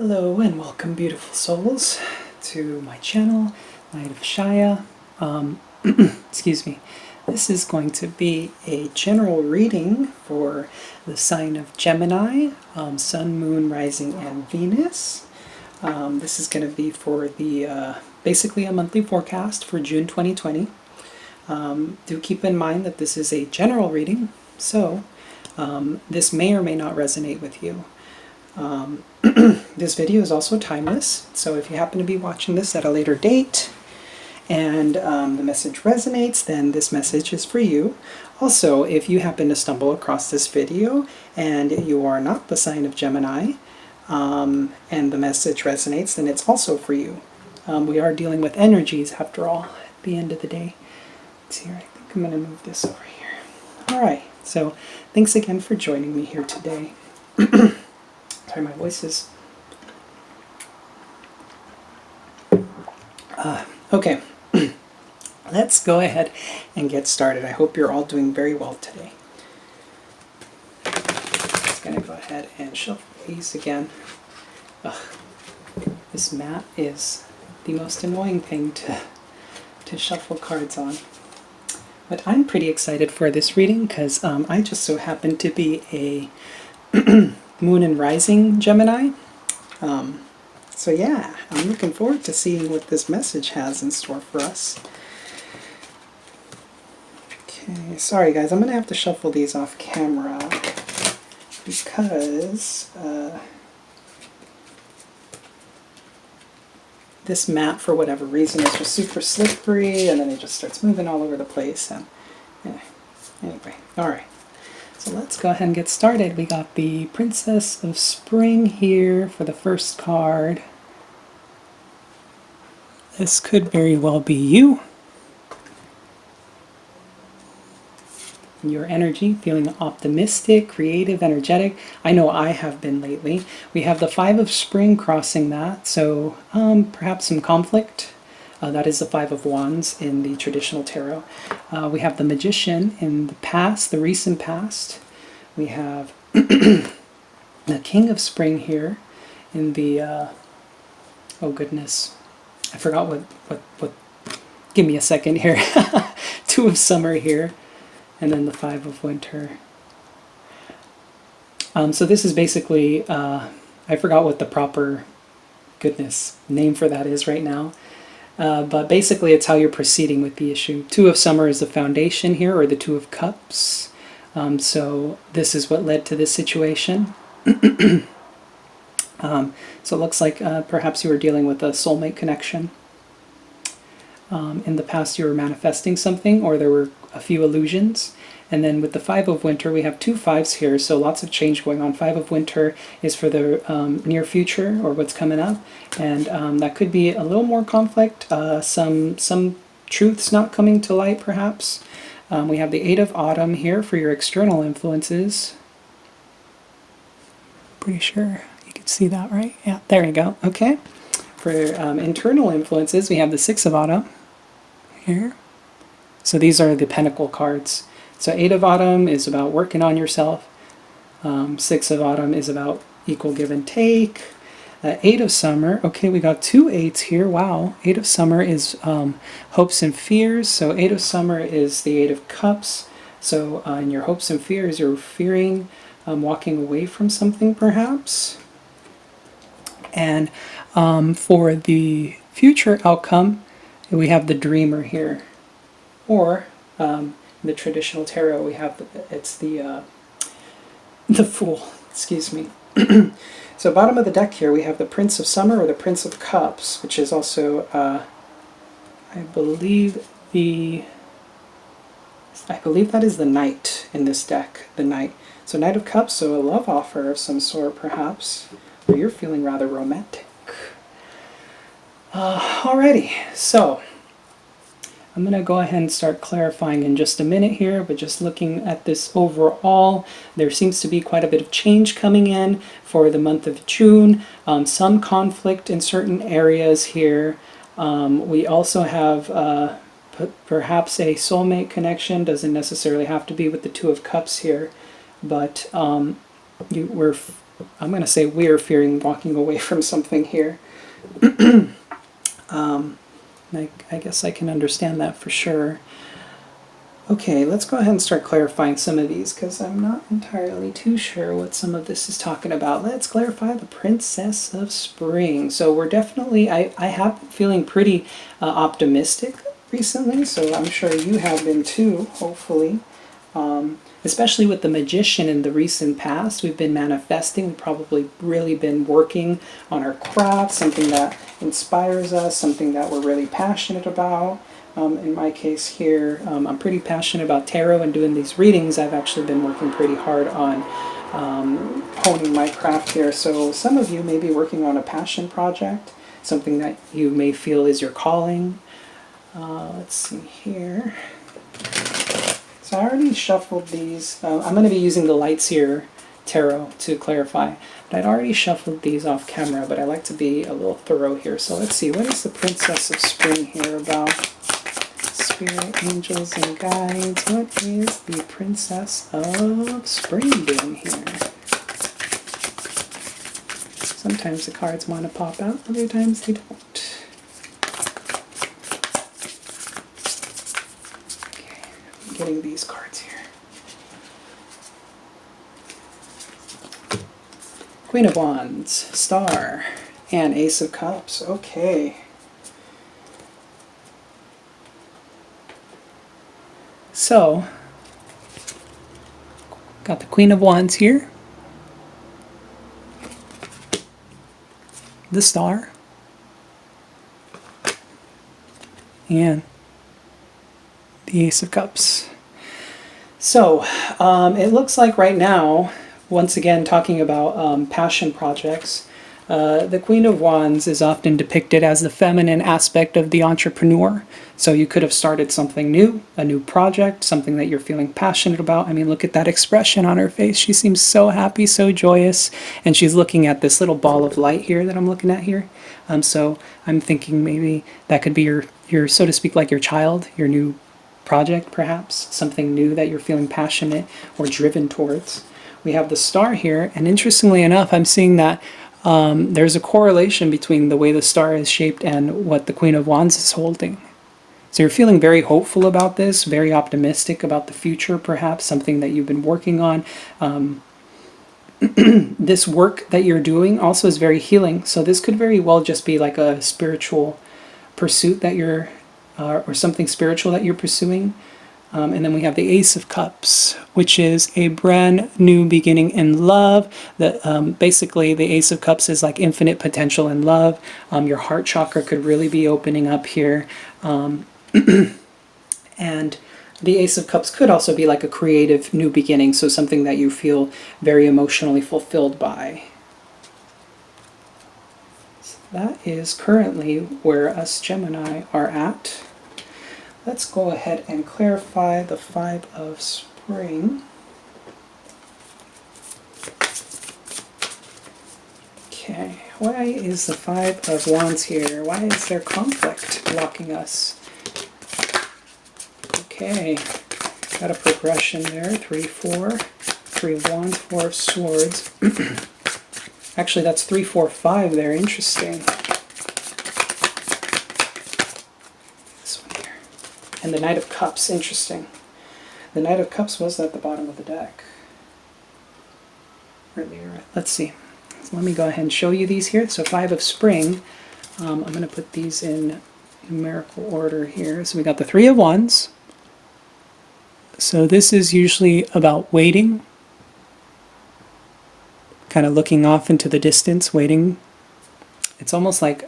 Hello and welcome, beautiful souls, to my channel, Light of Shaya. Excuse me. This is going to be a general reading for the sign of Gemini, Sun, Moon, Rising, and Venus. This is going to be for the basically a monthly forecast for June 2020. Do keep in mind that this is a general reading, so this may or may not resonate with you. This video is also timeless, so if you happen to be watching this at a later date and the message resonates, then this message is for you. Also, if you happen to stumble across this video and you are not the sign of Gemini and the message resonates, then it's also for you. We are dealing with energies after all at the end of the day. Let's see here, I think I'm going to move this over here. Alright, so thanks again for joining me here today. Sorry, my voice is... okay, let's go ahead and get started. I hope you're all doing very well today. Just going to go ahead and shuffle these again. Ugh, this mat is the most annoying thing to shuffle cards on. But I'm pretty excited for this reading because I just so happen to be a Moon and Rising Gemini. So yeah, I'm looking forward to seeing what this message has in store for us. Okay, sorry guys, I'm going to have to shuffle these off camera because this mat, for whatever reason, is just super slippery and then it just starts moving all over the place. And anyway, alright. So let's go ahead and get started. We got the Princess of Spring here for the first card. This could very well be you. Your energy, feeling optimistic, creative, energetic. I know I have been lately. We have the Five of Spring crossing that, so perhaps some conflict. That is the Five of Wands in the traditional tarot. We have the Magician in the past, the recent past. We have the King of Spring here in the, oh goodness, I forgot what, give me a second here. Two of Summer here, and then the Five of Winter. So this is basically, I forgot what the proper, goodness, name for that is right now. But basically it's how you're proceeding with the issue. Two of Summer is the foundation here, or the Two of Cups. So this is what led to this situation. So it looks like perhaps you were dealing with a soulmate connection. In the past you were manifesting something, or there were a few illusions. And then with the Five of Winter, we have two fives here, so lots of change going on. Five of Winter is for the near future, or what's coming up, and that could be a little more conflict, some truths not coming to light, perhaps. We have the Eight of Autumn here for your external influences. Pretty sure you can see that, right? Yeah, there you go. Okay. For internal influences, we have the Six of Autumn here. So these are the Pentacle cards. So Eight of Autumn is about working on yourself. Six of Autumn is about equal give and take. Eight of Summer, okay, we got two eights here, wow. Eight of Summer is hopes and fears. So Eight of Summer is the Eight of Cups. So in your hopes and fears, you're fearing walking away from something perhaps. And for the future outcome, we have the Dreamer here. Or in the traditional tarot, we have it's the Fool. Excuse me. So bottom of the deck here, we have the Prince of Summer, or the Prince of Cups, which is also, I believe that is the Knight in this deck. The Knight. So Knight of Cups, so a love offer of some sort, perhaps, or you're feeling rather romantic. Alrighty, so I'm going to go ahead and start clarifying in just a minute here, but just looking at this overall, there seems to be quite a bit of change coming in for the month of June. Some conflict in certain areas here. We also have perhaps a soulmate connection. Doesn't necessarily have to be with the Two of Cups here, but we're I'm going to say we're fearing walking away from something here. I guess I can understand that for sure. Okay, let's go ahead and start clarifying some of these because I'm not entirely too sure what some of this is talking about. Let's clarify the Princess of Spring. So we're definitely, I have been feeling pretty optimistic recently, so I'm sure you have been too, hopefully. Especially with the Magician in the recent past, we've been manifesting, we've probably really been working on our craft, something that inspires us, something that we're really passionate about. In my case here, I'm pretty passionate about tarot and doing these readings. I've actually been working pretty hard on honing my craft here. So some of you may be working on a passion project, something that you may feel is your calling. Let's see here. So I already shuffled these. I'm going to be using the Lightseer Tarot to clarify. But I'd already shuffled these off camera, but I like to be a little thorough here. So let's see, what is the Princess of Spring here about? Spirit, angels, and guides. What is the Princess of Spring doing here? Sometimes the cards want to pop out, other times they don't. Okay, I'm getting these cards here. Queen of Wands, Star, and Ace of Cups. Okay. So, got the Queen of Wands here, the Star, and the Ace of Cups. So, it looks like right now, once again talking about passion projects, the Queen of Wands is often depicted as the feminine aspect of the entrepreneur. So you could have started something new, a new project, something that you're feeling passionate about. I mean, look at that expression on her face. She seems so happy, so joyous. And she's looking at this little ball of light here that I'm looking at here. So I'm thinking maybe that could be your, so to speak, like your child, your new project perhaps, something new that you're feeling passionate or driven towards. We have the Star here, and interestingly enough, I'm seeing that there's a correlation between the way the Star is shaped and what the Queen of Wands is holding. So you're feeling very hopeful about this, very optimistic about the future, perhaps, something that you've been working on. This work that you're doing also is very healing. So this could very well just be like a spiritual pursuit that you're, or something spiritual that you're pursuing. And then we have the Ace of Cups, which is a brand new beginning in love. Basically, the Ace of Cups is like infinite potential in love. Your heart chakra could really be opening up here. And the Ace of Cups could also be like a creative new beginning, so something that you feel very emotionally fulfilled by. So that is currently where us Gemini are at. Let's go ahead and clarify the Five of Spring. Okay, why is the Five of Wands here? Why is there conflict blocking us? Okay, got a progression there. 3, 4, 3 of Wands, 4 of Swords. Actually, that's 3, 4, 5 there. Interesting. This one here. And the Knight of Cups. Interesting. The Knight of Cups was at the bottom of the deck earlier. Let's see. So let me go ahead and show you these here. So 5 of Spring. I'm going to put these in numerical order here. So we got the 3 of Wands. So this is usually about waiting, kind of looking off into the distance, waiting. It's almost like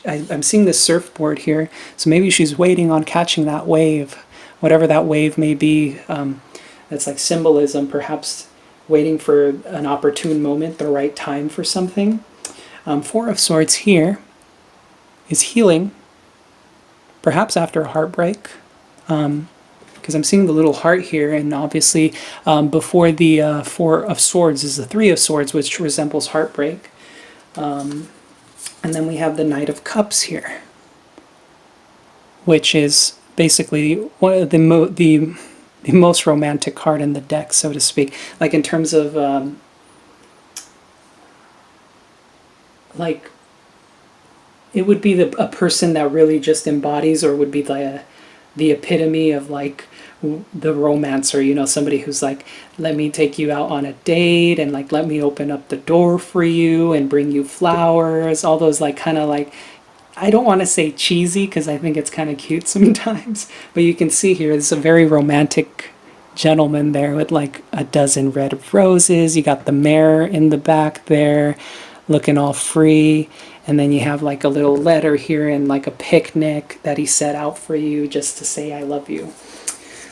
I'm seeing this surfboard here, so maybe she's waiting on catching that wave, whatever that wave may be. That's like symbolism, perhaps waiting for an opportune moment, the right time for something. 4 of Swords here is healing, perhaps after a heartbreak. Because I'm seeing the little heart here, and obviously before the 4 of Swords is the 3 of Swords, which resembles heartbreak. And then we have the Knight of Cups here, which is basically one of the most romantic card in the deck, so to speak. Like in terms of like, it would be a person that really just embodies, or would be the epitome of like the romancer, you know, somebody who's like, let me take you out on a date, and like, let me open up the door for you and bring you flowers, all those like kind of like, I don't want to say cheesy because I think it's kind of cute sometimes, but you can see here there's a very romantic gentleman there with like a dozen red roses. You got the mayor in the back there looking all free. And then you have like a little letter here and like a picnic that he set out for you just to say, I love you.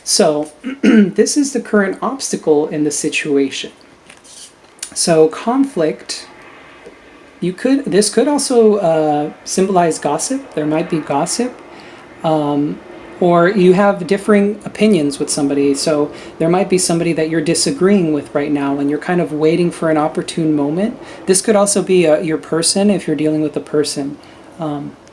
So this is the current obstacle in the situation. So conflict, this could also symbolize gossip. There might be gossip. Or you have differing opinions with somebody. So there might be somebody that you're disagreeing with right now and you're kind of waiting for an opportune moment. This could also be your person if you're dealing with a person.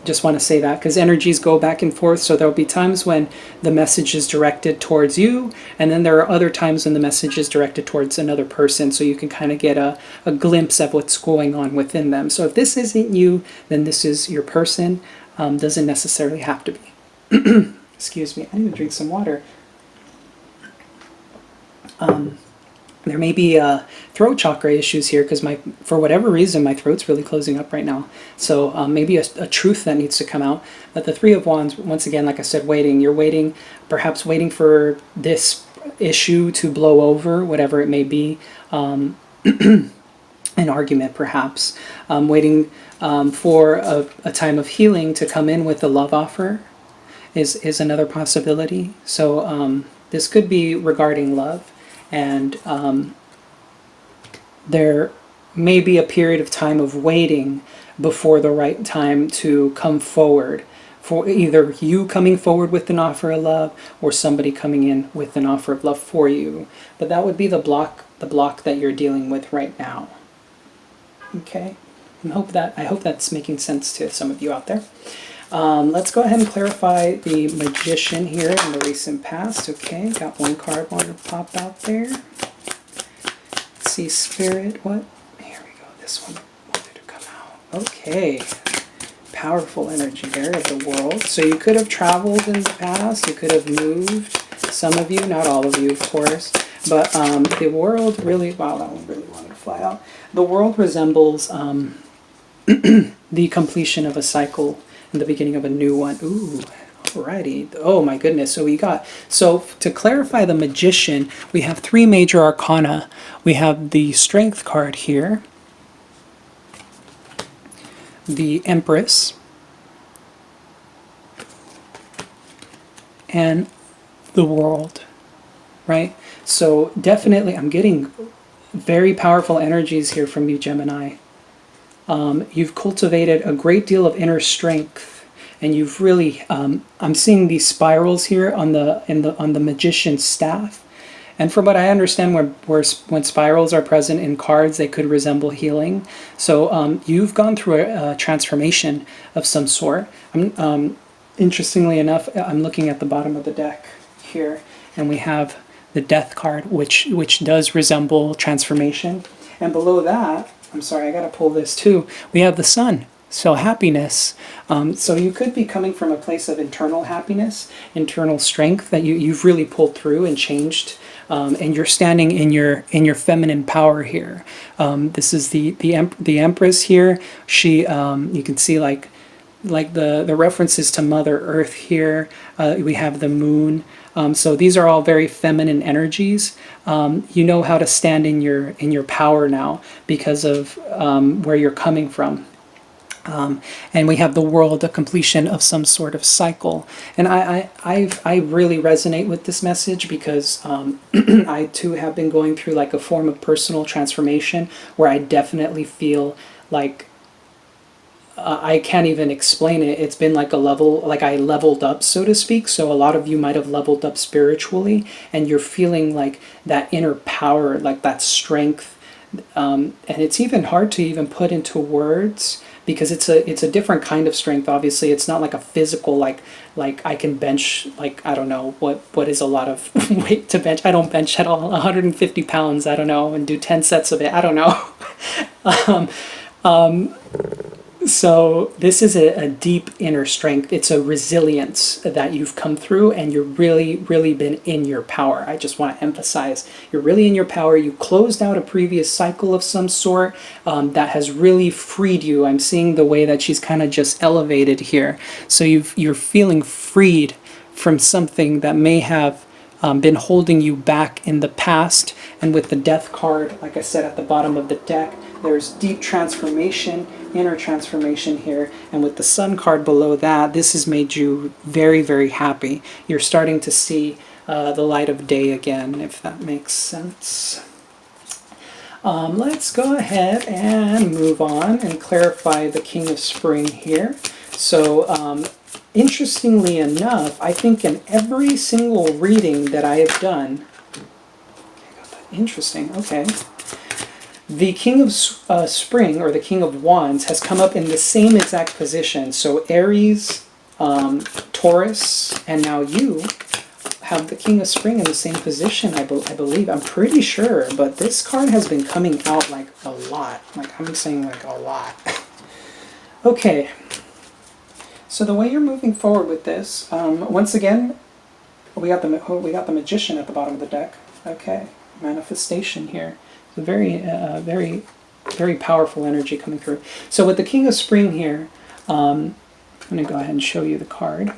Just want to say that because energies go back and forth. So there'll be times when the message is directed towards you, and then there are other times when the message is directed towards another person. So you can kind of get a glimpse of what's going on within them. So if this isn't you, then this is your person. Doesn't necessarily have to be. Excuse me, I need to drink some water. There may be throat chakra issues here because for whatever reason, my throat's really closing up right now. So maybe a truth that needs to come out. But the Three of Wands, once again, like I said, waiting. You're waiting, perhaps waiting for this issue to blow over, whatever it may be. An argument, perhaps. Waiting for a time of healing to come in with a love offer is another possibility. So this could be regarding love. And there may be a period of time of waiting before the right time to come forward, for either you coming forward with an offer of love or somebody coming in with an offer of love for you. But that would be the block that you're dealing with right now. Okay, I hope that's making sense to some of you out there. Let's go ahead and clarify the Magician here in the recent past. Okay, got one card wanted to pop out there. Let's see, Spirit, what? Here we go, this one wanted to come out. Okay, powerful energy there of the World. So you could have traveled in the past, you could have moved, some of you, not all of you, of course. But the World really, wow, that one really wanted to fly out. The World resembles the completion of a cycle and the beginning of a new one. Ooh, alrighty. Oh my goodness. So to clarify the Magician, we have three major arcana. We have the Strength card here, the Empress, and the World, right? So definitely I'm getting very powerful energies here from you, Gemini. You've cultivated a great deal of inner strength, and you've really, I'm seeing these spirals here on the Magician's staff. And from what I understand, when spirals are present in cards, they could resemble healing. So you've gone through a transformation of some sort. Interestingly enough, I'm looking at the bottom of the deck here, and we have the Death card, which does resemble transformation. And below that, I'm sorry, I gotta pull this too, we have the Sun. So happiness. So you could be coming from a place of internal happiness, internal strength that you've really pulled through and changed, and you're standing in your feminine power here. This is the Empress here. She, you can see like the references to Mother Earth here. We have the Moon. So these are all very feminine energies. You know how to stand in your power now because of where you're coming from. And we have the World, a completion of some sort of cycle. And I really resonate with this message because I too have been going through like a form of personal transformation where I definitely feel like I can't even explain it. It's been like like I leveled up, so to speak. So a lot of you might have leveled up spiritually, and you're feeling like that inner power, like that strength. And it's even hard to even put into words because it's a different kind of strength. Obviously, it's not like a physical, like I can bench, like, I don't know, what is a lot of weight to bench. I don't bench at all, 150 pounds, I don't know, and do 10 sets of it, I don't know. So this is a deep inner strength. It's a resilience that you've come through, and you're really been in your power. I just want to emphasize, you're really in your power. You closed out a previous cycle of some sort that has really freed you. I'm seeing the way that she's kind of just elevated here. So you're feeling freed from something that may have been holding you back in the past. And with the death card, like I said, at the bottom of the deck, there's deep transformation, inner transformation here. And with the sun card below that, this has made you very happy. You're starting to see the light of day again, if that makes sense. Let's go ahead and move on and clarify the King of Spring here. So interestingly enough, I think in every single reading that I have done, interesting, okay, the King of Spring, or the King of Wands, has come up in the same exact position. So Aries, Taurus, and now you have the King of Spring in the same position, I believe. I'm pretty sure, but this card has been coming out like a lot. Like, I'm saying like a lot. Okay. So the way you're moving forward with this, once again, we got the Magician at the bottom of the deck. Okay, manifestation here. It's a very powerful energy coming through. So with the King of Spring here, I'm going to go ahead and show you the card.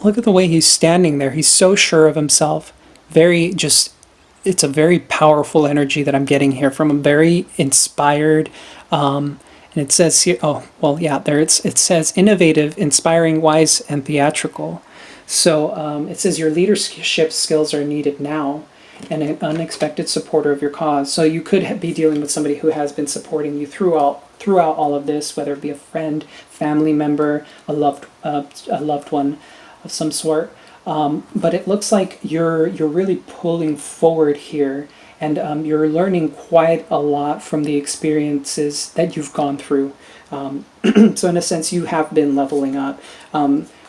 Look at the way he's standing there. He's so sure of himself. It's a very powerful energy that I'm getting here from him. Very inspired. And it says here, oh, well, yeah, there it says innovative, inspiring, wise, and theatrical. So it says your leadership skills are needed now, and an unexpected supporter of your cause. So you could be dealing with somebody who has been supporting you throughout all of this, whether it be a friend, family member, a loved one of some sort. But it looks like you're really pulling forward here, and you're learning quite a lot from the experiences that you've gone through. So in a sense, you have been leveling up.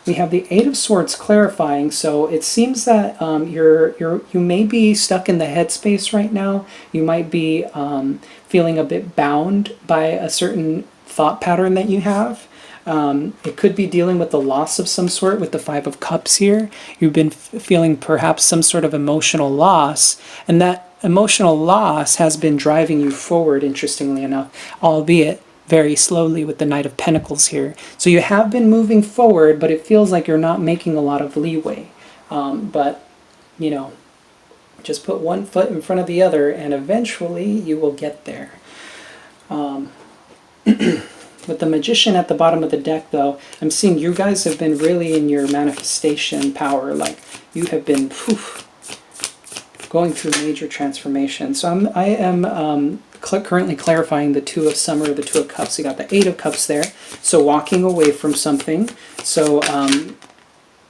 We have the Eight of Swords clarifying, so it seems that you may be stuck in the headspace right now. You might be feeling a bit bound by a certain thought pattern that you have. It could be dealing with the loss of some sort with the Five of Cups here. You've been feeling perhaps some sort of emotional loss, and that emotional loss has been driving you forward, interestingly enough, albeit very slowly with the Knight of Pentacles here. So you have been moving forward, but it feels like you're not making a lot of leeway. But, you know, just put one foot in front of the other, and eventually you will get there. With the Magician at the bottom of the deck, though, I'm seeing you guys have been really in your manifestation power. Like, you have been going through major transformation. So I am currently clarifying the Two of Summer, the Two of Cups. You got the Eight of Cups there. So walking away from something. So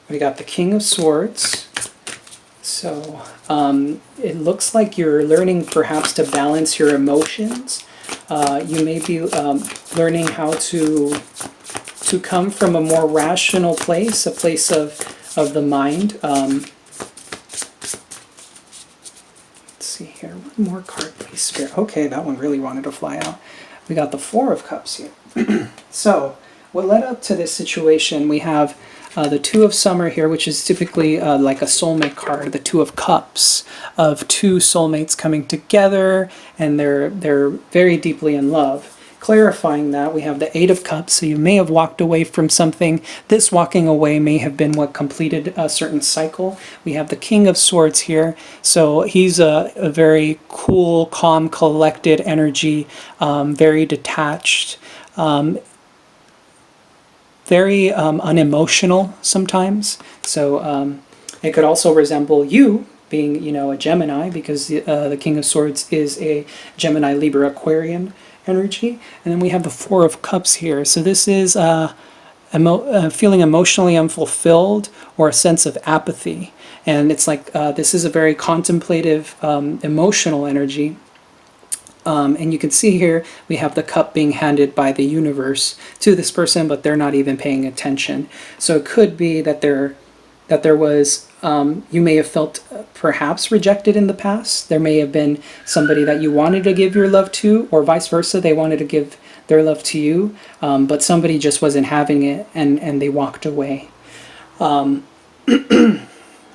we got the King of Swords. So it looks like you're learning perhaps to balance your emotions. You may be learning how to come from a more rational place, a place of the mind. See here, one more card, please, Spirit. Okay, that one really wanted to fly out. We got the Four of Cups here. So what led up to this situation, we have the Two of Summer here, which is typically like a soulmate card, the Two of Cups, of two soulmates coming together, and they're very deeply in love. Clarifying that, we have the Eight of Cups, so you may have walked away from something. This walking away may have been what completed a certain cycle. We have the King of Swords here, so he's a very cool, calm, collected energy, very detached, very unemotional sometimes. So it could also resemble you being, you know, a Gemini, because the King of Swords is a Gemini, Libra, Aquarian energy. And then we have the Four of Cups here. So this is feeling emotionally unfulfilled, or a sense of apathy. And it's like this is a very contemplative, emotional energy. And you can see here we have the cup being handed by the universe to this person, but they're not even paying attention. So it could be that they're that there was, you may have felt perhaps rejected in the past. There may have been somebody that you wanted to give your love to, or vice versa, they wanted to give their love to you, but somebody just wasn't having it, and they walked away.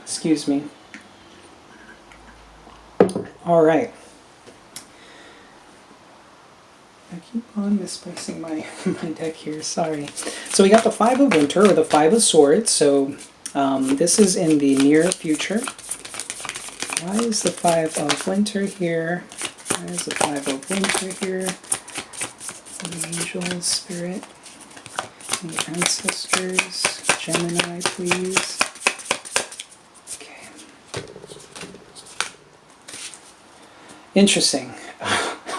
Excuse me. All right. I keep on misplacing my deck here, sorry. So we got the Five of Winter, or the Five of Swords. So this is in the near future. Why is the Five of Winter here? Why is the Five of Winter here? The angel, spirit, the ancestors, Gemini, please. Okay. Interesting.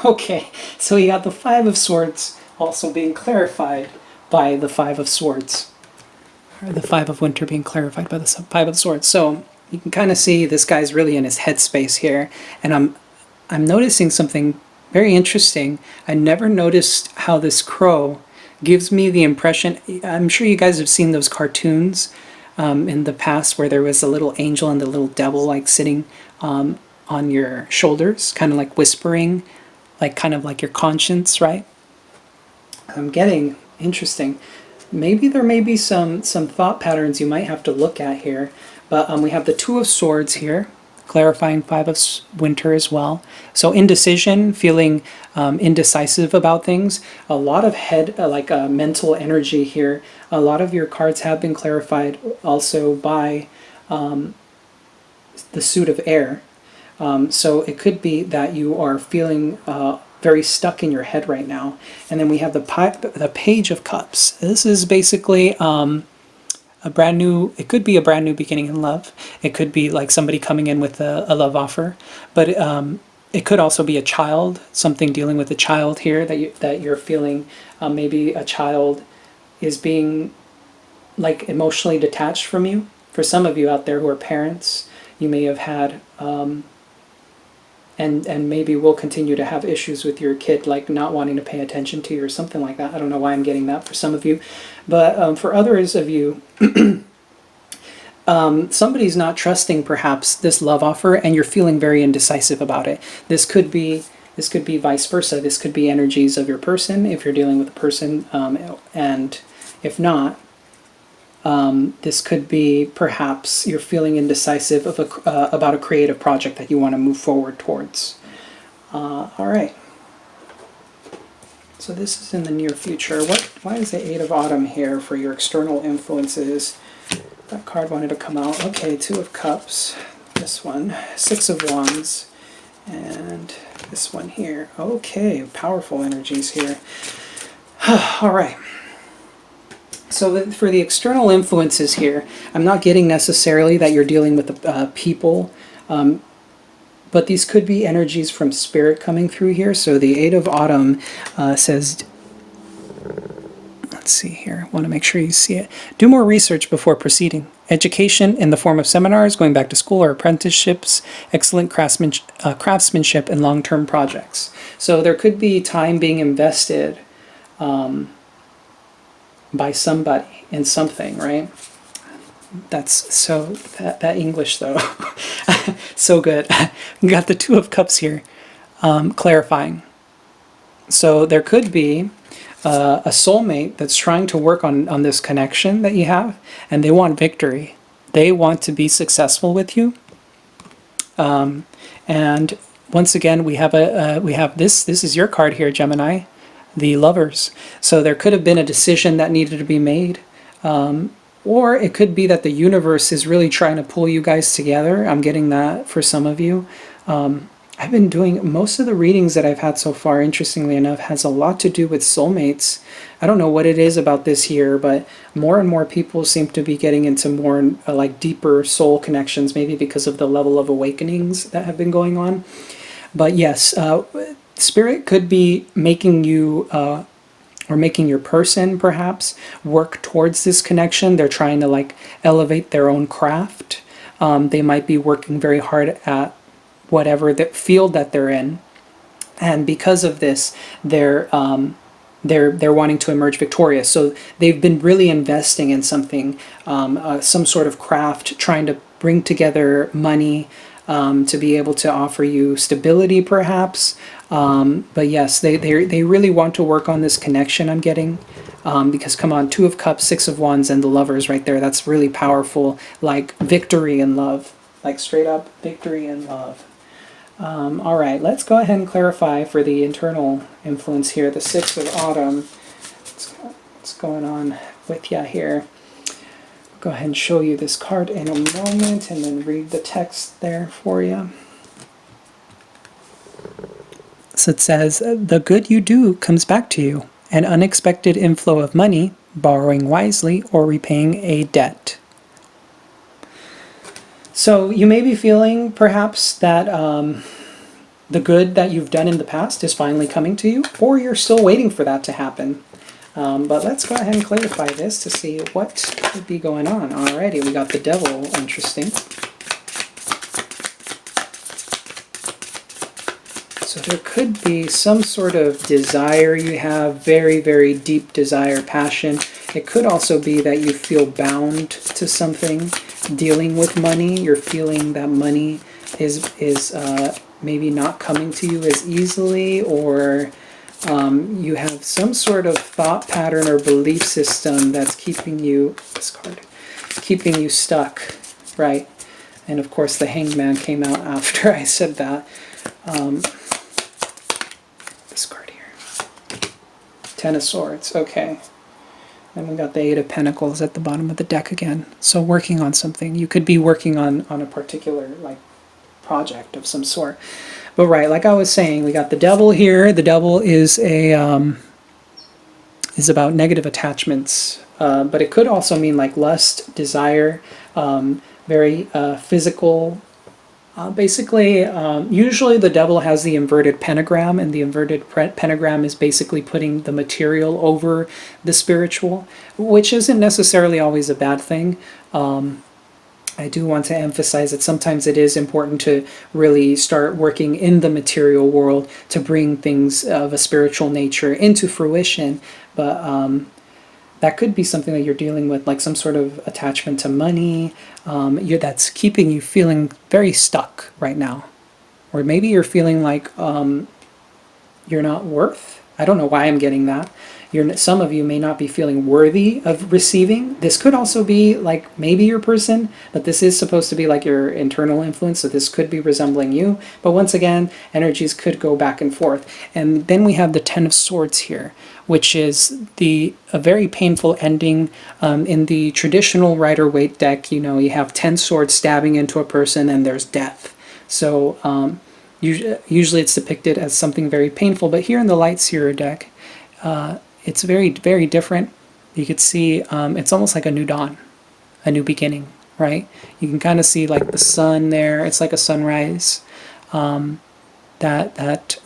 Okay, so we got the Five of Swords also being clarified by the Five of Swords. Or the Five of Winter being clarified by the Five of Swords. So you can kind of see this guy's really in his headspace here. And I'm noticing something very interesting. I never noticed how this crow gives me the impression, I'm sure you guys have seen those cartoons in the past where there was a little angel and the little devil like sitting on your shoulders, kind of like whispering, like kind of like your conscience, right? I'm getting interesting. Maybe there may be some thought patterns you might have to look at here, but we have the Two of Swords here, clarifying Five of Winter as well. So indecision, feeling indecisive about things. A lot of head, mental energy here. A lot of your cards have been clarified also by the suit of air. So it could be that you are feeling very stuck in your head right now. And then we have the Page of Cups. This is basically a brand new, it could be a brand new beginning in love. It could be like somebody coming in with a love offer. But it could also be a child, something dealing with a child here that you're feeling. Maybe a child is being like emotionally detached from you. For some of you out there who are parents, you may have had and maybe will continue to have issues with your kid, like not wanting to pay attention to you or something like that. I don't know why I'm getting that for some of you. But for others of you, somebody's not trusting perhaps this love offer and you're feeling very indecisive about it. This could be vice versa. This could be energies of your person if you're dealing with a person, and if not, this could be perhaps you're feeling indecisive about a creative project that you want to move forward towards. All right. So this is in the near future. Why is the Eight of Autumn here for your external influences? That card wanted to come out. Okay, Two of Cups. This one. Six of Wands. And this one here. Okay, powerful energies here. All right. So for the external influences here, I'm not getting necessarily that you're dealing with people, but these could be energies from spirit coming through here. So the Eight of Autumn says, let's see here, I want to make sure you see it. Do more research before proceeding. Education in the form of seminars, going back to school or apprenticeships, excellent craftsmanship, and long-term projects. So there could be time being invested by somebody in something, right? That's so, that English though, so good. We got the Two of Cups here, clarifying. So there could be a soulmate that's trying to work on this connection that you have, and they want victory. They want to be successful with you. And once again, we have this is your card here, Gemini, the Lovers. So there could have been a decision that needed to be made, or it could be that the universe is really trying to pull you guys together. I'm getting that for some of you. I've been doing, most of the readings that I've had so far, interestingly enough, has a lot to do with soulmates. I don't know what it is about this year, but more and more people seem to be getting into more like deeper soul connections, maybe because of the level of awakenings that have been going on. But yes, Spirit could be making you, or making your person perhaps, work towards this connection. They're trying to like elevate their own craft. They might be working very hard at whatever the field that they're in. And because of this, they're they're wanting to emerge victorious. So they've been really investing in something, some sort of craft, trying to bring together money to be able to offer you stability, perhaps. But yes, they really want to work on this connection I'm getting. Because come on, Two of Cups, Six of Wands, and the Lovers right there. That's really powerful, like victory in love, like straight up victory in love. All right, let's go ahead and clarify for the internal influence here, the Six of Autumn. What's going on with you here? Go ahead and show you this card in a moment and then read the text there for you. So it says, the good you do comes back to you. An unexpected inflow of money, borrowing wisely, or repaying a debt. So you may be feeling perhaps that the good that you've done in the past is finally coming to you, or you're still waiting for that to happen. But let's go ahead and clarify this to see what could be going on. Alrighty, we got the Devil. Interesting. So there could be some sort of desire you have, very, very deep desire, passion. It could also be that you feel bound to something, dealing with money. You're feeling that money is maybe not coming to you as easily, or you have some sort of thought pattern or belief system that's keeping you, this card, keeping you stuck, right? And of course the Hanged Man came out after I said that. This card here, Ten of Swords, okay. And we got the Eight of Pentacles at the bottom of the deck again. So working on something. You could be working on a particular project of some sort. But right, like I was saying, we got the Devil here. The Devil is is about negative attachments, but it could also mean like lust, desire, very physical. Basically, usually the Devil has the inverted pentagram, and the inverted pentagram is basically putting the material over the spiritual, which isn't necessarily always a bad thing. I do want to emphasize that sometimes it is important to really start working in the material world to bring things of a spiritual nature into fruition, but that could be something that you're dealing with, like some sort of attachment to money that's keeping you feeling very stuck right now. Or maybe you're feeling like you're not worth. I don't know why I'm getting that. Some of you may not be feeling worthy of receiving. This could also be like maybe your person, but this is supposed to be like your internal influence, so this could be resembling you. But once again, energies could go back and forth. And then we have the Ten of Swords here, which is a very painful ending. In the traditional Rider-Waite deck, you have 10 swords stabbing into a person and there's death. So usually it's depicted as something very painful, but here in the Light Seer deck, it's very, very different. You could see it's almost like a new dawn, a new beginning, right? You can kind of see like the sun there. It's like a sunrise. That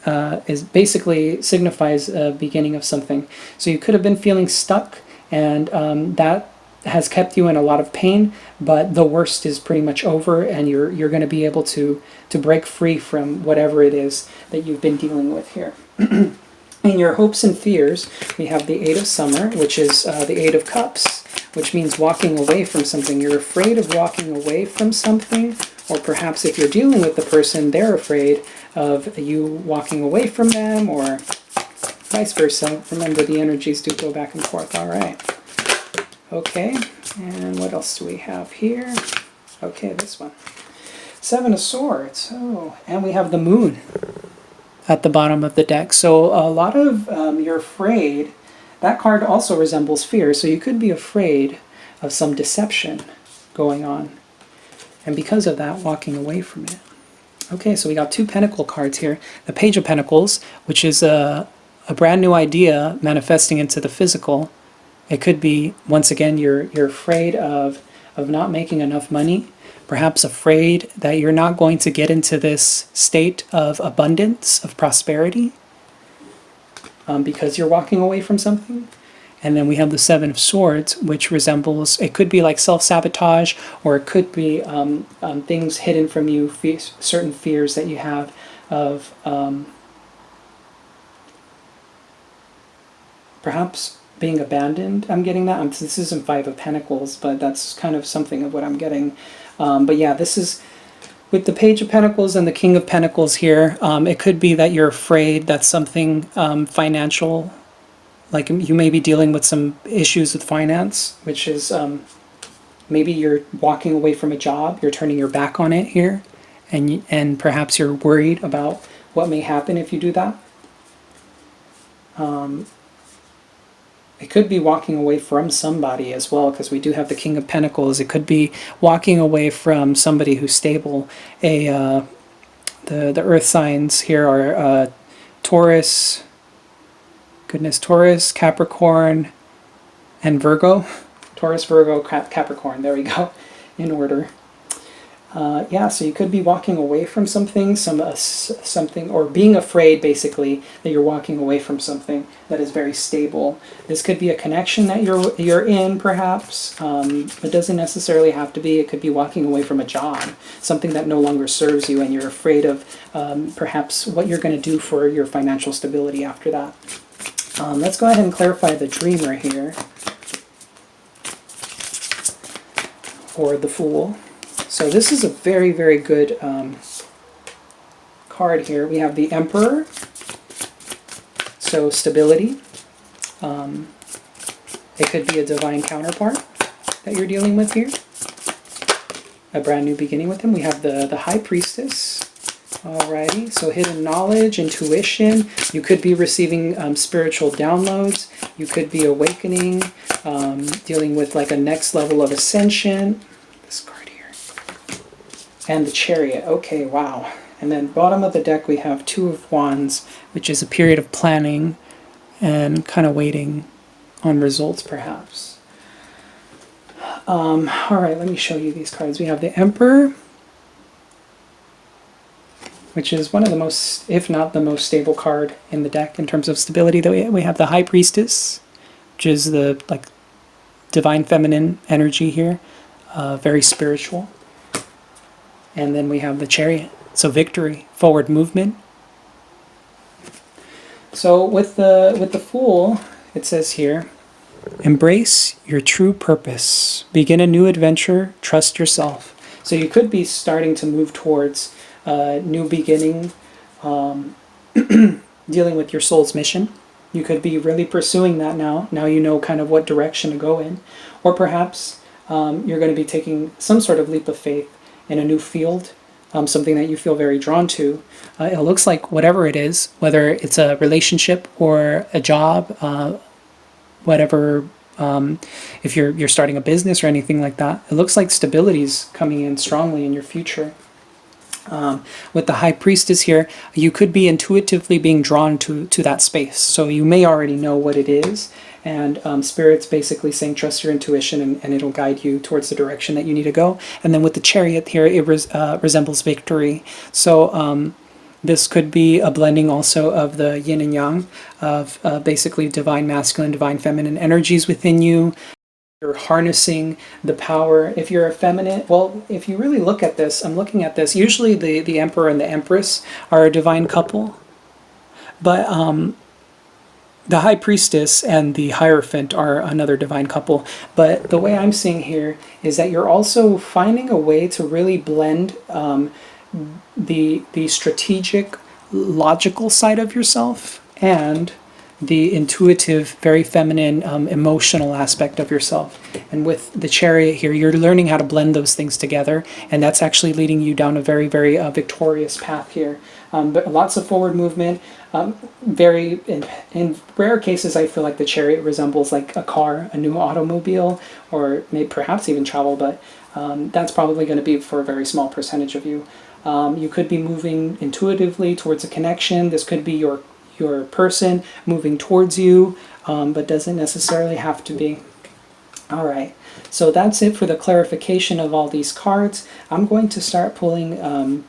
is basically signifies a beginning of something. So you could have been feeling stuck, and that has kept you in a lot of pain, but the worst is pretty much over, and you're going to be able to break free from whatever it is that you've been dealing with here. In your hopes and fears, we have the Eight of Summer, which is the Eight of Cups, which means walking away from something. You're afraid of walking away from something, or perhaps if you're dealing with the person, they're afraid of you walking away from them, or vice versa. Remember, the energies do go back and forth. All right. Okay, and what else do we have here? Okay, this one. Seven of Swords. Oh, and we have the Moon at the bottom of the deck. So a lot of you're afraid. That card also resembles fear, so you could be afraid of some deception going on, and because of that, walking away from it. Okay, so we got two Pentacle cards here. The Page of Pentacles, which is a brand new idea manifesting into the physical. It could be, once again, you're afraid of not making enough money, perhaps afraid that you're not going to get into this state of abundance, of prosperity, because you're walking away from something. And then we have the Seven of Swords, which resembles, it could be like self-sabotage, or it could be things hidden from you, certain fears that you have of perhaps being abandoned. I'm getting that. This isn't Five of Pentacles, but that's kind of something of what I'm getting. But yeah, this is with the Page of Pentacles and the King of Pentacles here. It could be that you're afraid that something financial, like you may be dealing with some issues with finance, which is maybe you're walking away from a job, you're turning your back on it here, and perhaps you're worried about what may happen if you do that. It could be walking away from somebody as well, because we do have the King of Pentacles. It could be walking away from somebody who's stable. The earth signs here are Taurus, Taurus, Capricorn, and Virgo. Taurus, Virgo, Capricorn. There we go, in order. Yeah, so you could be walking away from something, something, or being afraid, basically, that you're walking away from something that is very stable. This could be a connection that you're in, perhaps. It doesn't necessarily have to be. It could be walking away from a job, something that no longer serves you, and you're afraid of perhaps what you're going to do for your financial stability after that. Let's go ahead and clarify the dreamer here, or the Fool. So this is a very, very good card here. We have the Emperor, so stability. It could be a divine counterpart that you're dealing with here. A brand new beginning with him. We have the High Priestess. Alrighty, so hidden knowledge, intuition. You could be receiving spiritual downloads. You could be awakening, dealing with like a next level of ascension. This card. And the Chariot. Okay, wow. And then bottom of the deck we have Two of Wands, which is a period of planning and kind of waiting on results, perhaps. All right, let me show you these cards. We have the Emperor, which is one of the most, if not the most stable card in the deck in terms of stability. We have the High Priestess, which is the like divine feminine energy here, very spiritual. And then we have the Chariot, so victory, forward movement. So with the Fool, it says here, embrace your true purpose, begin a new adventure, trust yourself. So you could be starting to move towards a new beginning, dealing with your soul's mission. You could be really pursuing that now. Now you know kind of what direction to go in. Or perhaps you're going to be taking some sort of leap of faith in a new field, something that you feel very drawn to. It looks like whatever it is, whether it's a relationship or a job, whatever, if you're starting a business or anything like that, it looks like stability is coming in strongly in your future. With the High Priestess here, you could be intuitively being drawn to that space. So you may already know what it is, and Spirit's basically saying trust your intuition and it'll guide you towards the direction that you need to go. And then with the Chariot here, it resembles victory. So this could be a blending also of the yin and yang, of basically divine masculine, divine feminine energies within you. You're harnessing the power. If you're a feminine, well, if you really look at this, I'm looking at this, usually the Emperor and the Empress are a divine couple, but the High Priestess and the Hierophant are another divine couple. But the way I'm seeing here is that you're also finding a way to really blend the strategic, logical side of yourself and the intuitive, very feminine, emotional aspect of yourself. And with the Chariot here, you're learning how to blend those things together, and that's actually leading you down a very, very victorious path here. But lots of forward movement. Very in rare cases, I feel like the Chariot resembles like a car, a new automobile, or maybe perhaps even travel, but that's probably going to be for a very small percentage of you. You could be moving intuitively towards a connection. This could be your person moving towards you, but doesn't necessarily have to be. All right, so that's it for the clarification of all these cards. I'm going to start pulling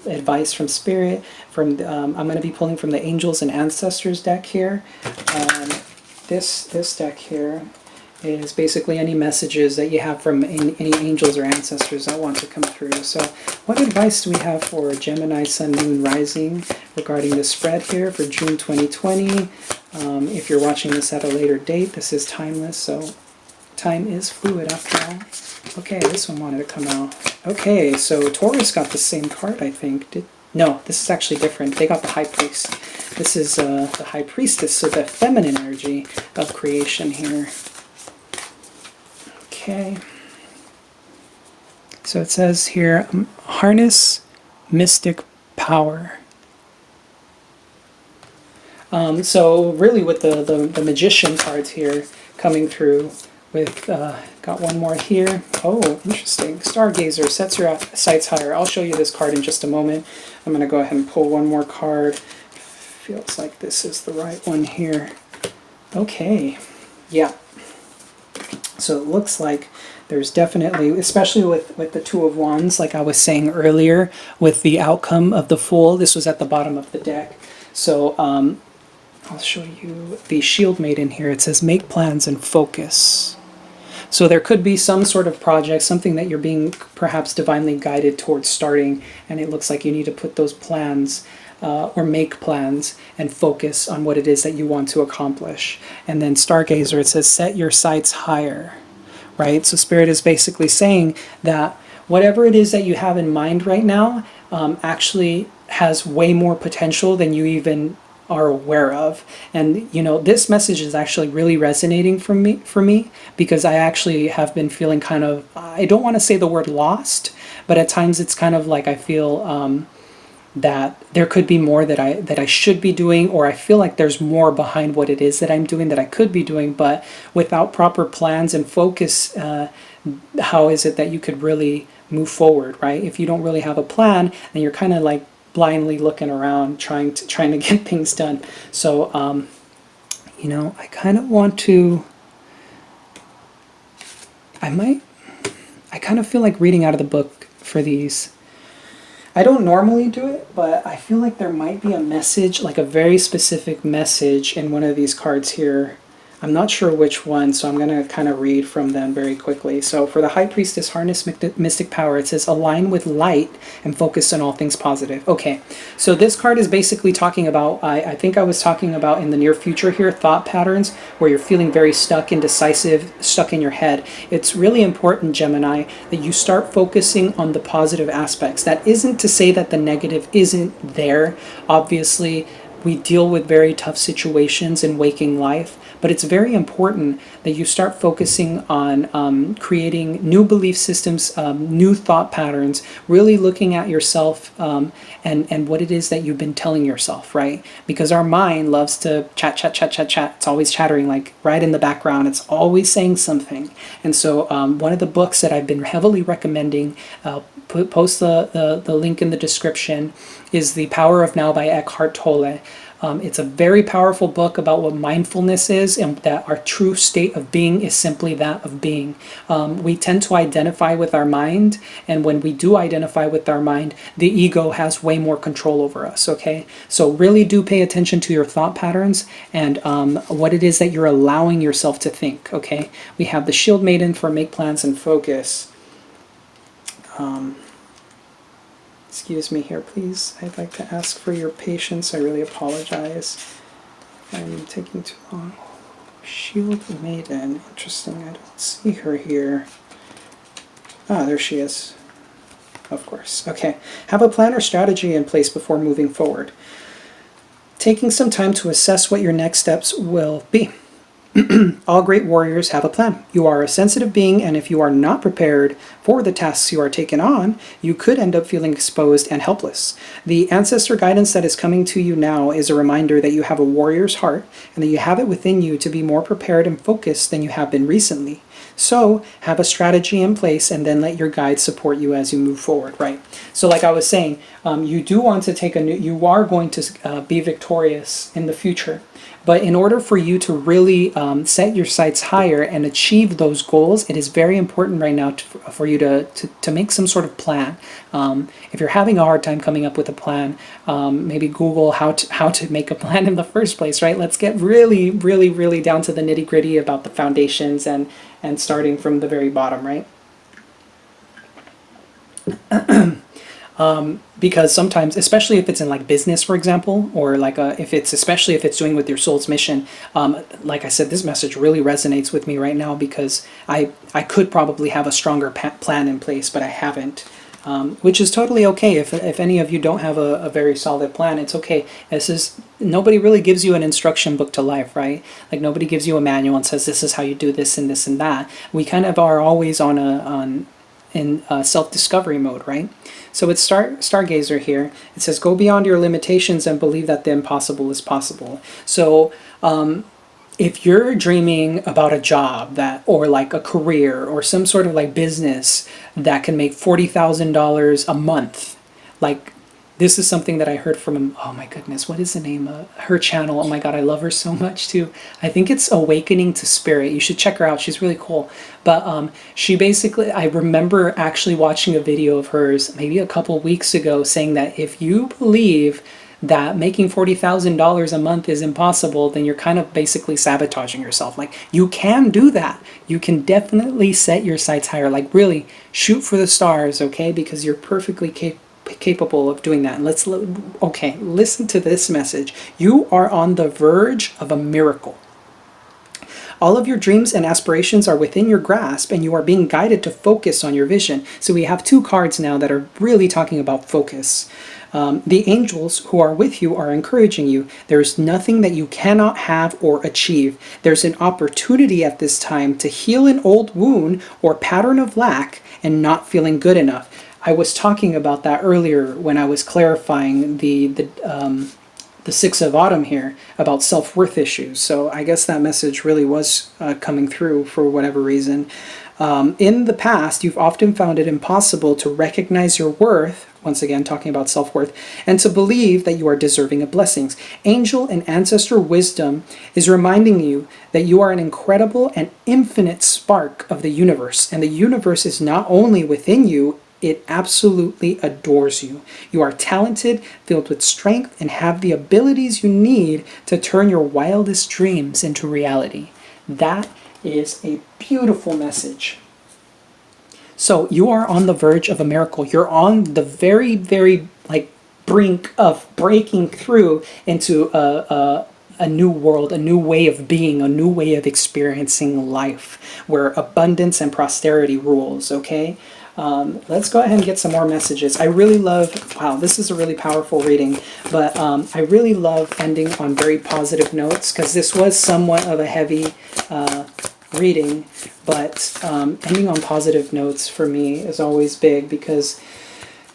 advice from Spirit. I'm going to be pulling from the Angels and Ancestors deck here. This deck here is basically any messages that you have from any angels or ancestors that want to come through. So what advice do we have for Gemini, Sun, Moon, Rising regarding the spread here for June 2020? If you're watching this at a later date, this is timeless, so time is fluid after all. Okay, this one wanted to come out. Okay, so Taurus got the same card, I think. No, this is actually different. They got the High Priest. This is the High Priestess, so the feminine energy of creation here. Okay. So it says here, harness mystic power. So really with the Magician cards here coming through with, got one more here. Oh, interesting. Stargazer sets your sights higher. I'll show you this card in just a moment. I'm going to go ahead and pull one more card. Feels like this is the right one here. Okay. Yeah. So it looks like there's definitely, especially with the Two of Wands, like I was saying earlier, with the outcome of the Fool. This was at the bottom of the deck. So I'll show you the Shield Maiden here. It says, make plans and focus. So there could be some sort of project, something that you're being perhaps divinely guided towards starting, and it looks like you need to put those plans or make plans and focus on what it is that you want to accomplish. And then Stargazer, it says, set your sights higher, right? So Spirit is basically saying that whatever it is that you have in mind right now actually has way more potential than you even are aware of. And you know, this message is actually really resonating for me because I actually have been feeling kind of, I don't want to say the word lost, but at times it's kind of like I feel that there could be more that I should be doing, or I feel like there's more behind what it is that I'm doing that I could be doing, but without proper plans and focus, how is it that you could really move forward, right? If you don't really have a plan, then you're kind of like blindly looking around trying to get things done. So you know, I kind of want to, I kind of feel like reading out of the book for these. I don't normally do it, but I feel like there might be a message, like a very specific message in one of these cards here. I'm not sure which one, so I'm going to kind of read from them very quickly. So for the High Priestess, harness mystic power, it says, align with light and focus on all things positive. Okay, so this card is basically talking about, I think I was talking about in the near future here, thought patterns where you're feeling very stuck, indecisive, stuck in your head. It's really important, Gemini, that you start focusing on the positive aspects. That isn't to say that the negative isn't there. Obviously, we deal with very tough situations in waking life, but it's very important that you start focusing on creating new belief systems, new thought patterns, really looking at yourself and what it is that you've been telling yourself, right? Because our mind loves to chat. It's always chattering, like right in the background. It's always saying something. And so one of the books that I've been heavily recommending, post the link in the description, is The Power of Now by Eckhart Tolle. It's a very powerful book about what mindfulness is and that our true state of being is simply that of being. We tend to identify with our mind, and when we do identify with our mind, the ego has way more control over us, okay? So really do pay attention to your thought patterns and what it is that you're allowing yourself to think, okay? We have the Shield Maiden for make plans and focus. Excuse me here, please. I'd like to ask for your patience. I really apologize if I'm taking too long. Shield Maiden. Interesting. I don't see her here. Ah, there she is. Of course. Okay. Have a plan or strategy in place before moving forward. Taking some time to assess what your next steps will be. All great warriors have a plan. You are a sensitive being, and if you are not prepared for the tasks you are taking on, you could end up feeling exposed and helpless. The ancestor guidance that is coming to you now is a reminder that you have a warrior's heart, and that you have it within you to be more prepared and focused than you have been recently. So have a strategy in place and then let your guides support you as you move forward, right? So like I was saying, you do want to take you are going to be victorious in the future. But in order for you to really set your sights higher and achieve those goals, it is very important right now for you to make some sort of plan. If you're having a hard time coming up with a plan, maybe Google how to make a plan in the first place, right? Let's get really, really, really down to the nitty gritty about the foundations and starting from the very bottom, right? Because sometimes, especially if it's in like business, for example, or like especially if it's doing with your soul's mission, like I said, this message really resonates with me right now because I could probably have a stronger plan in place, but I haven't, which is totally okay. If any of you don't have a very solid plan, it's okay. Nobody really gives you an instruction book to life, right? Like nobody gives you a manual and says this is how you do this and this and that. We kind of are always in self-discovery mode, right? So it's Stargazer here. It says, go beyond your limitations and believe that the impossible is possible. So if you're dreaming about a job or like a career or some sort of like business that can make $40,000 a month, like this is something that I heard from, oh my goodness, what is the name of her channel? Oh my God, I love her so much too. I think it's Awakening to Spirit. You should check her out. She's really cool. But she basically, I remember actually watching a video of hers maybe a couple weeks ago saying that if you believe that making $40,000 a month is impossible, then you're kind of basically sabotaging yourself. Like you can do that. You can definitely set your sights higher. Like really shoot for the stars, okay? Because you're perfectly capable of doing that. And listen to this message. You are on the verge of a miracle. All of your dreams and aspirations are within your grasp, and you are being guided to focus on your vision. So we have two cards now that are really talking about focus. The angels who are with you are encouraging you. There is nothing that you cannot have or achieve. There's an opportunity at this time to heal an old wound or pattern of lack and not feeling good enough. I was talking about that earlier when I was clarifying the Six of Autumn here about self-worth issues. So I guess that message really was coming through for whatever reason. In the past, you've often found it impossible to recognize your worth, once again talking about self-worth, and to believe that you are deserving of blessings. Angel and ancestor wisdom is reminding you that you are an incredible and infinite spark of the universe, and the universe is not only within you, it absolutely adores you. You are talented, filled with strength, and have the abilities you need to turn your wildest dreams into reality. That is a beautiful message. So you are on the verge of a miracle. You're on the very, very brink of breaking through into a new world, a new way of being, a new way of experiencing life, where abundance and prosperity rules, okay? Let's go ahead and get some more messages. I really love, wow, this is a really powerful reading, but I really love ending on very positive notes because this was somewhat of a heavy reading, but ending on positive notes for me is always big because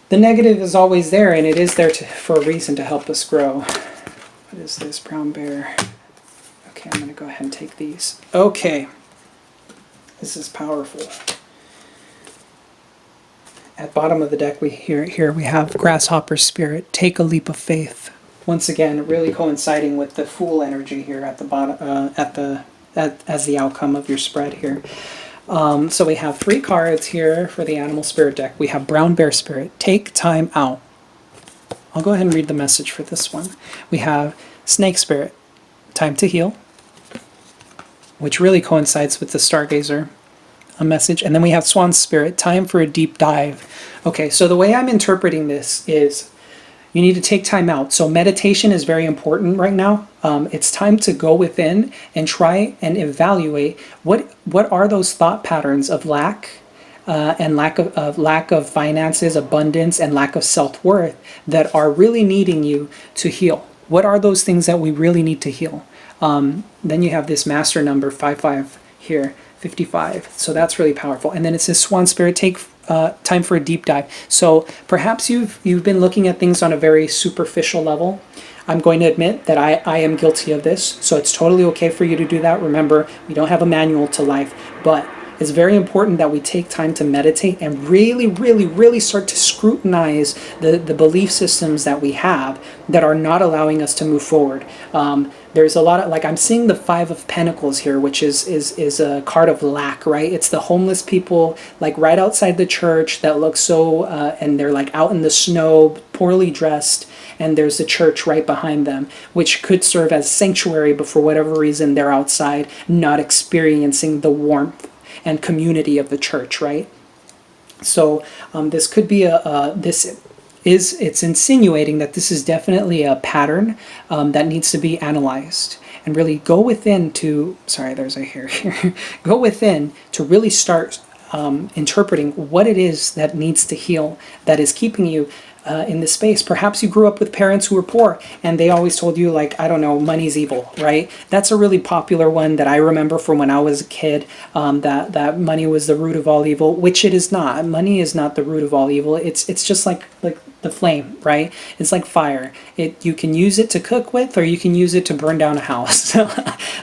the negative is always there, and it is there for a reason to help us grow. What is this, brown bear? Okay, I'm going to go ahead and take these. Okay, this is powerful. At bottom of the deck, we have Grasshopper Spirit. Take a leap of faith. Once again, really coinciding with the Fool energy here at the bottom, as the outcome of your spread here. So we have 3 cards here for the Animal Spirit deck. We have Brown Bear Spirit. Take time out. I'll go ahead and read the message for this one. We have Snake Spirit. Time to heal, which really coincides with the Stargazer a message. And then we have Swan Spirit, time for a deep dive. Okay, so the way I'm interpreting this is you need to take time out. So meditation is very important right now. It's time to go within and try and evaluate what are those thought patterns of lack and lack of finances, abundance, and lack of self-worth that are really needing you to heal. What are those things that we really need to heal? Then you have this master number 55 here. 55. So that's really powerful. And then it says Swan Spirit, take time for a deep dive. So perhaps you've been looking at things on a very superficial level. I'm going to admit that I am guilty of this. So it's totally okay for you to do that. Remember, we don't have a manual to life, but it's very important that we take time to meditate and really, really, really start to scrutinize the belief systems that we have that are not allowing us to move forward. There's a lot of, like, I'm seeing the Five of Pentacles here, which is a card of lack, right? It's the homeless people, like right outside the church that look so, and they're like out in the snow, poorly dressed, and there's the church right behind them, which could serve as sanctuary, but for whatever reason, they're outside, not experiencing the warmth and community of the church, right? So this could be it's insinuating that this is definitely a pattern that needs to be analyzed, and really go within to, sorry, there's a hair here, go within to really start interpreting what it is that needs to heal, that is keeping you in this space. Perhaps you grew up with parents who were poor and they always told you, like, I don't know, money's evil, right? That's a really popular one that I remember from when I was a kid, that money was the root of all evil, which it is not. Money is not the root of all evil. It's just like the flame, right? It's like fire. You can use it to cook with, or you can use it to burn down a house.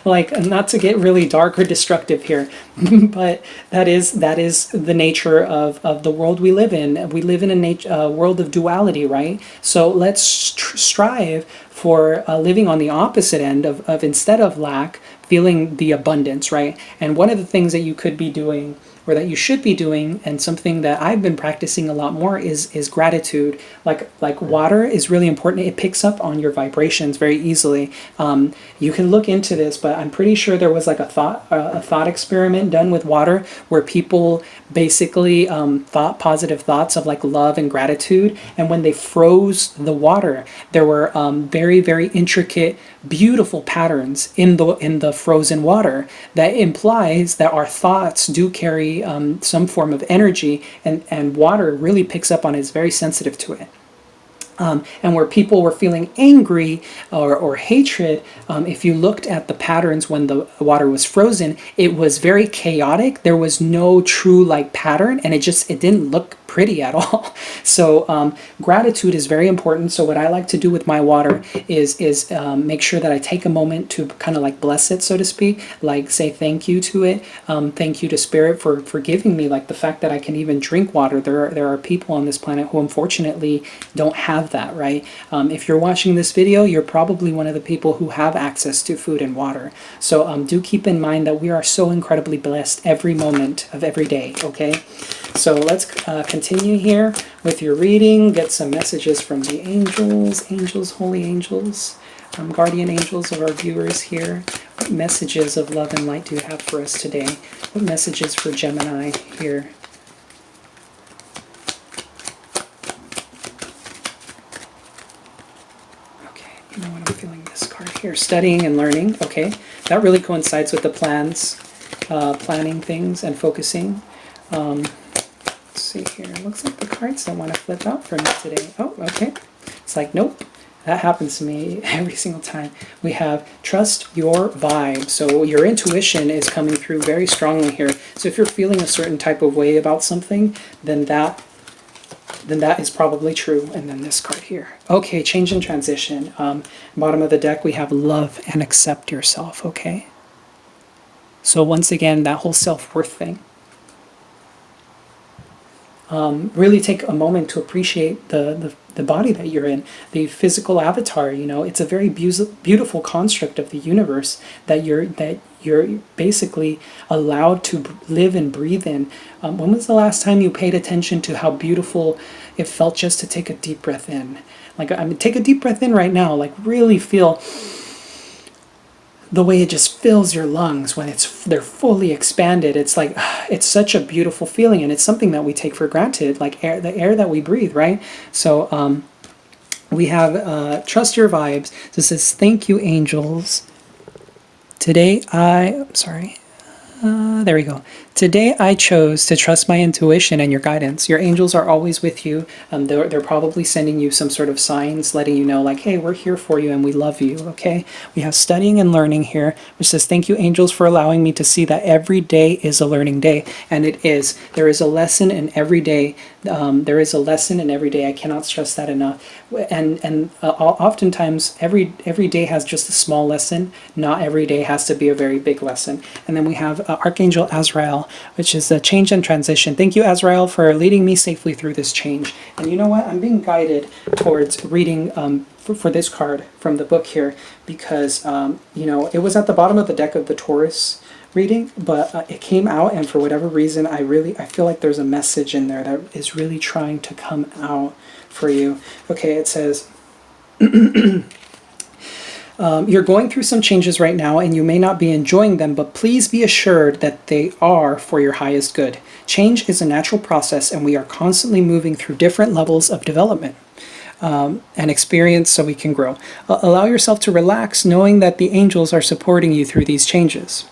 Like, not to get really dark or destructive here, but that is the nature of the world we live in. We live in a world of duality, right? So let's strive for living on the opposite end of instead of lack, feeling the abundance, right? And one of the things that you could be doing, or that you should be doing, and something that I've been practicing a lot more, is gratitude. Like water is really important. It picks up on your vibrations very easily. You can look into this, but I'm pretty sure there was like a thought experiment done with water where people basically thought positive thoughts of like love and gratitude, and when they froze the water, there were very, very intricate, beautiful patterns in the frozen water that implies that our thoughts do carry some form of energy, and water really picks up on it, is very sensitive to it. And where people were feeling angry or hatred, if you looked at the patterns when the water was frozen, it was very chaotic. There was no true like pattern, and it didn't look pretty at all. So gratitude is very important. So what I like to do with my water is make sure that I take a moment to kind of like bless it, so to speak, like say thank you to it. Thank you to Spirit for giving me like the fact that I can even drink water. There are people on this planet who unfortunately don't have that, right? If you're watching this video, you're probably one of the people who have access to food and water. So do keep in mind that we are so incredibly blessed every moment of every day, okay? So let's continue here with your reading. Get some messages from the angels, holy angels, guardian angels of our viewers here. What messages of love and light do you have for us today? What messages for Gemini here? Okay, you know what, I'm feeling this card here. Studying and learning. Okay, that really coincides with the planning things and focusing. Let's see here. Looks like the cards don't want to flip out for me today. Oh, okay. It's like, nope. That happens to me every single time. We have trust your vibe. So your intuition is coming through very strongly here. So if you're feeling a certain type of way about something, then that is probably true. And then this card here. Okay, change and transition. Bottom of the deck, we have love and accept yourself, okay? So once again, that whole self-worth thing. Really take a moment to appreciate the body that you're in, the physical avatar. You know, it's a very beautiful construct of the universe that you're basically allowed to live and breathe in. When was the last time you paid attention to how beautiful it felt just to take a deep breath in? Like, I mean, take a deep breath in right now. Like, really feel the way it just fills your lungs when they're fully expanded. It's like, it's such a beautiful feeling, and it's something that we take for granted, like the air that we breathe, right? So we have trust your vibes. So it says, thank you, angels. Today there we go. Today I chose to trust my intuition and your guidance. Your angels are always with you. They're probably sending you some sort of signs, letting you know like, hey, we're here for you and we love you, okay? We have studying and learning here, which says, thank you, angels, for allowing me to see that every day is a learning day. And it is. There is a lesson in every day. There is a lesson in every day. I cannot stress that enough. And oftentimes, every day has just a small lesson. Not every day has to be a very big lesson. And then we have Archangel Azrael. Azrael, which is a change and transition. Thank you, Azrael, for leading me safely through this change. And you know what? I'm being guided towards reading for this card from the book here because, it was at the bottom of the deck of the Taurus reading, but it came out, and for whatever reason, I feel like there's a message in there that is really trying to come out for you. Okay, it says, you're going through some changes right now, and you may not be enjoying them, but please be assured that they are for your highest good. Change is a natural process, and we are constantly moving through different levels of development and experience so we can grow. Allow yourself to relax, knowing that the angels are supporting you through these changes.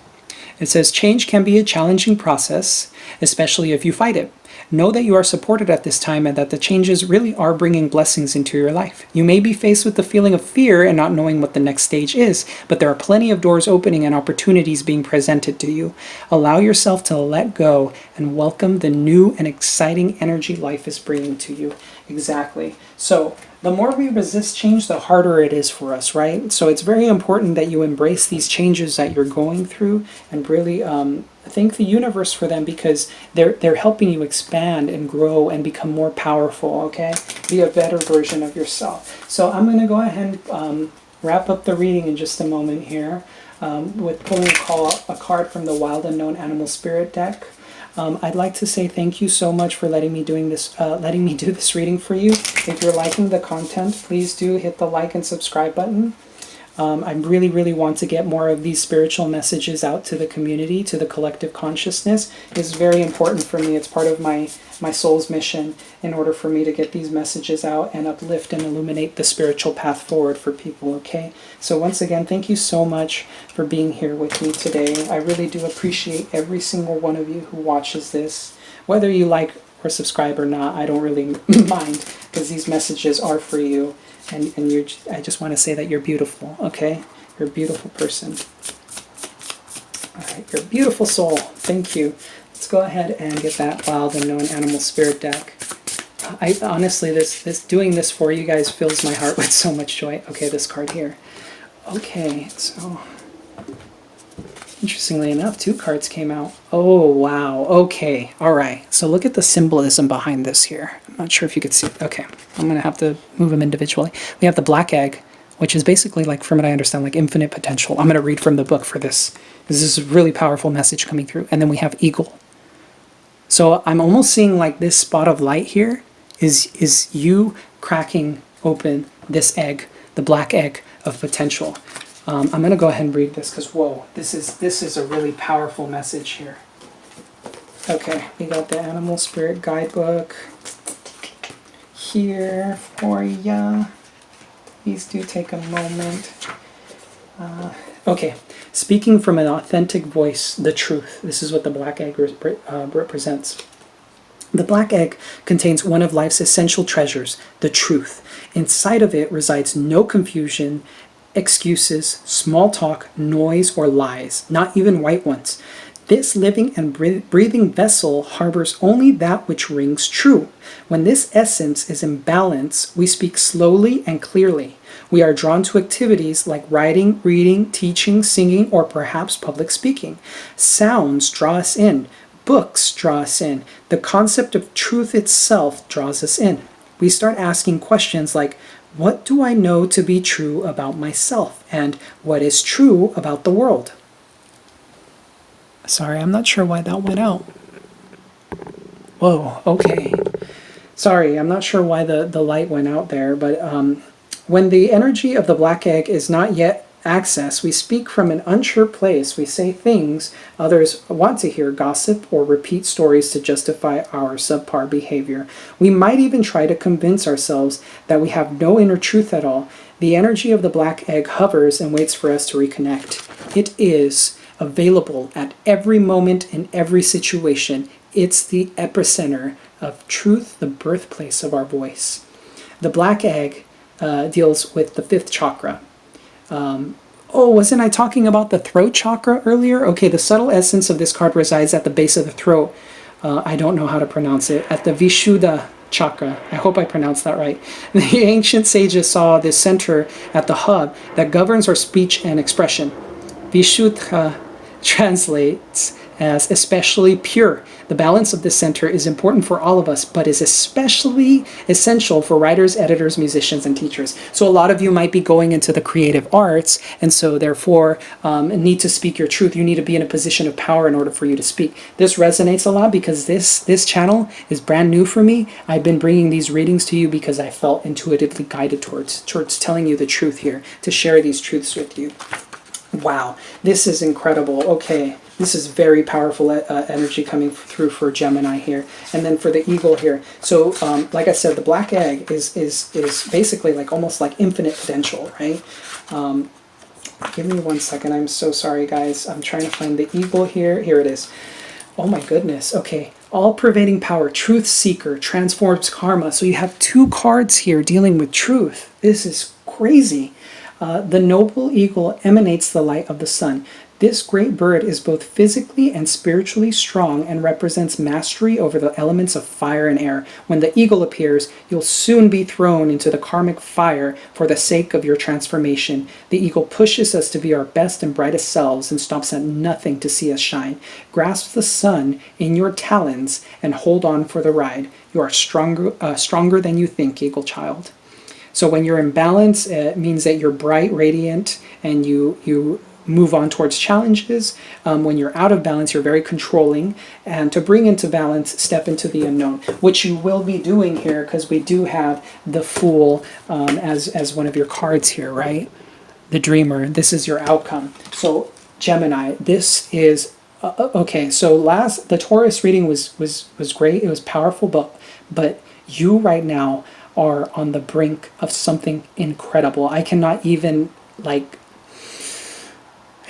It says, change can be a challenging process, especially if you fight it. Know that you are supported at this time and that the changes really are bringing blessings into your life. You may be faced with the feeling of fear and not knowing what the next stage is, but there are plenty of doors opening and opportunities being presented to you. Allow yourself to let go and welcome the new and exciting energy life is bringing to you. Exactly. So the more we resist change, the harder it is for us, right? So it's very important that you embrace these changes that you're going through and really thank the universe for them, because they're helping you expand and grow and become more powerful, okay? Be a better version of yourself. So I'm going to go ahead and wrap up the reading in just a moment here with pulling a card from the Wild Unknown Animal Spirit deck. I'd like to say thank you so much for letting me do this reading for you. If you're liking the content, please do hit the like and subscribe button. I really want to get more of these spiritual messages out to the community, to the collective consciousness. It's very important for me. It's part of my soul's mission in order for me to get these messages out and uplift and illuminate the spiritual path forward for people, okay? So once again, thank you so much for being here with me today. I really do appreciate every single one of you who watches this. Whether you like or subscribe or not, I don't really mind, because these messages are for you. And I just want to say that you're beautiful, okay? You're a beautiful person. All right, you're a beautiful soul. Thank you. Let's go ahead and get that Wild Unknown Animal Spirit deck. I honestly, doing this for you guys fills my heart with so much joy. Okay, this card here. Okay, so interestingly enough, 2 cards came out. Oh, wow. Okay. All right. So look at the symbolism behind this here. I'm not sure if you could see it. Okay. I'm going to have to move them individually. We have the black egg, which is basically, like, from what I understand, like infinite potential. I'm going to read from the book for this. This is a really powerful message coming through. And then we have eagle. So I'm almost seeing like this spot of light here is you cracking open this egg, the black egg of potential. I'm going to go ahead and read this because, whoa, this is a really powerful message here. Okay, we got the Animal Spirit Guidebook here for ya. Please do take a moment. Okay, speaking from an authentic voice, the truth. This is what the black egg represents. The black egg contains one of life's essential treasures, the truth. Inside of it resides no confusion, excuses, small talk, noise, or lies, not even white ones. This living and breathing vessel harbors only that which rings true. When this essence is in balance, we speak slowly and clearly. We are drawn to activities like writing, reading, teaching, singing, or perhaps public speaking. Sounds draw us in. Books draw us in. The concept of truth itself draws us in. We start asking questions like, what do I know to be true about myself? And what is true about the world? Sorry, I'm not sure why that went out. Whoa, okay. Sorry, I'm not sure why the light went out there, but when the energy of the black egg is not yet accessed, we speak from an unsure place. We say things others want to hear, gossip, or repeat stories to justify our subpar behavior. We might even try to convince ourselves that we have no inner truth at all. The energy of the black egg hovers and waits for us to reconnect. It is available at every moment in every situation. It's the epicenter of truth, the birthplace of our voice. The black egg deals with the 5th chakra. Wasn't I talking about the throat chakra earlier? Okay, the subtle essence of this card resides at the base of the throat. I don't know how to pronounce it. At the Vishuddha chakra. I hope I pronounced that right. The ancient sages saw this center at the hub that governs our speech and expression. Vishuddha translates as especially pure. The balance of this center is important for all of us, but is especially essential for writers, editors, musicians, and teachers. So a lot of you might be going into the creative arts, and so therefore need to speak your truth. You need to be in a position of power in order for you to speak. This resonates a lot because this channel is brand new for me. I've been bringing these readings to you because I felt intuitively guided towards telling you the truth here, to share these truths with you. Wow, this is incredible. Okay, this is very powerful energy coming through for Gemini here. And then for the eagle here. So, like I said, the black egg is basically like almost like infinite potential, right? Give me 1 second. I'm so sorry, guys. I'm trying to find the eagle here. Here it is. Oh my goodness. Okay. All-pervading power, truth seeker, transforms karma. So you have 2 cards here dealing with truth. This is crazy. The noble eagle emanates the light of the sun. This great bird is both physically and spiritually strong and represents mastery over the elements of fire and air. When the eagle appears, you'll soon be thrown into the karmic fire for the sake of your transformation. The eagle pushes us to be our best and brightest selves and stops at nothing to see us shine. Grasp the sun in your talons and hold on for the ride. You are stronger than you think, eagle child. So when you're in balance, it means that you're bright, radiant, and you move on towards challenges. When you're out of balance, you're very controlling. And to bring into balance, step into the unknown, which you will be doing here because we do have the Fool as one of your cards here, right? The Dreamer. This is your outcome. So Gemini, this is okay. So the Taurus reading was great. It was powerful, but you right now are on the brink of something incredible. I cannot even, like,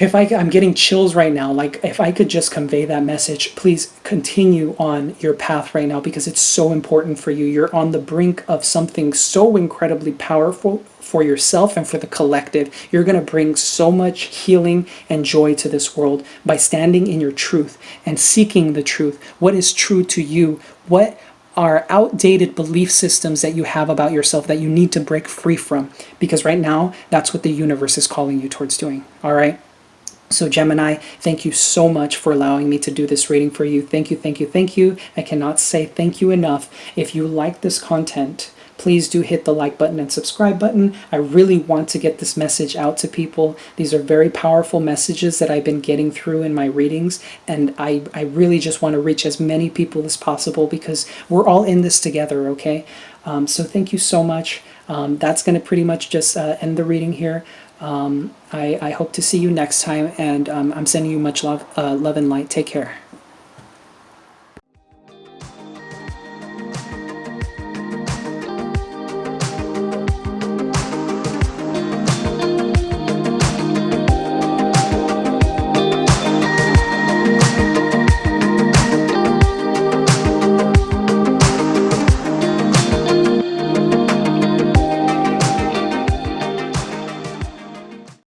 I'm getting chills right now. Like, if I could just convey that message, please continue on your path right now because it's so important for you. You're on the brink of something so incredibly powerful for yourself and for the collective. You're going to bring so much healing and joy to this world by standing in your truth and seeking the truth. What is true to you? What are outdated belief systems that you have about yourself that you need to break free from? Because right now, that's what the universe is calling you towards doing. All right? So Gemini, thank you so much for allowing me to do this reading for you. Thank you, thank you, thank you. I cannot say thank you enough. If you like this content, please do hit the like button and subscribe button. I really want to get this message out to people. These are very powerful messages that I've been getting through in my readings, and I really just want to reach as many people as possible because we're all in this together, okay? So thank you so much. That's going to pretty much just end the reading here. I hope to see you next time, and I'm sending you much love and light. Take care.